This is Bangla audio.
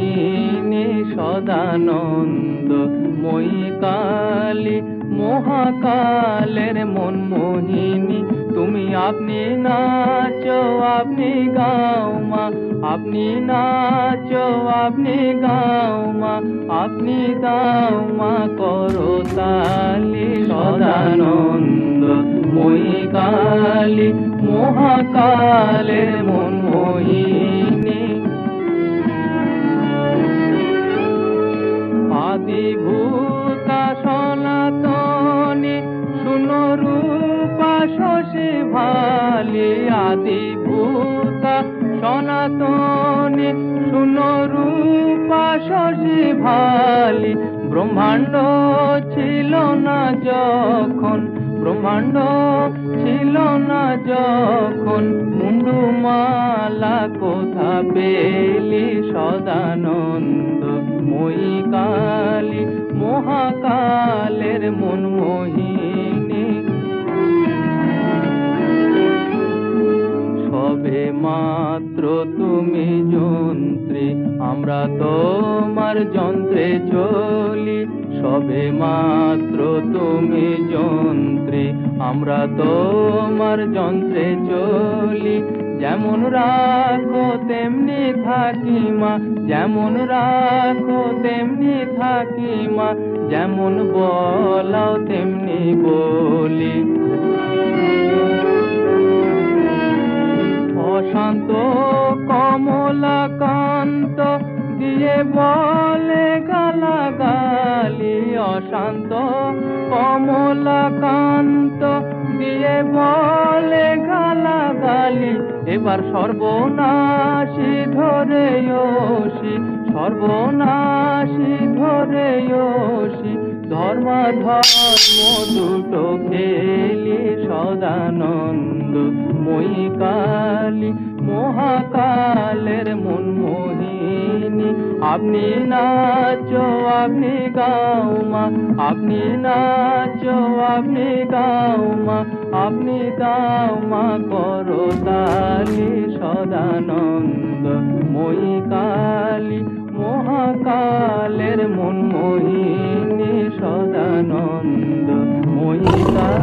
মোহিনী সদানন্দ মই কালী মহাকালের মন মোহিনী তুমি আপনি নাচো আপনি গাও মা আপনি নাচো আপনি গাও মা আপনি দাও মা করো তালি সদানন্দ মই কালী মহাকালের মন মোহিনী আদিভূতা সনাতনী শুনো রূপা শশী ভালি আদিভূতা সনাতনী শুনো রূপা শশী ভালি ব্রহ্মাণ্ড ছিল না যখন ব্রহ্মাণ্ড ছিল না যখন মুন্ডুমালা কোথা পেলি সদানন্দ মই কালী মহাকালের মন মোহিনী সবে মাত্র তুমি যন্ত্রী আমরা তোমার যন্ত্রে চলি সবে মাত্র তুমি যন্ত্রী আমরা তোমার যন্ত্রে চলি যেমন রাখো তেমনি থাকি মা যেমন রাখো তেমনি থাকি মা যেমন বলাও তেমনি বলি অশান্ত কমলাকান্ত দিয়ে বলে গালাগালি অশান্ত কমলাকান্ত দিয়ে বলে গালাগালি এবার সর্বনাশী ধরে ওসি সর্বনাশী ধরে ওসি ধর্মাধর্ম দুটো খেলি সদানন্দ মই কালী মহাকালের মন মোহিনী আপনি নাচো আপনি গাও মা আপনি নাচো আপনি গাও মা আপনি দাও মা করো তালি সদানন্দ মই কালী মহাকালের মন মোহিনী সদানন্দ মই কালী।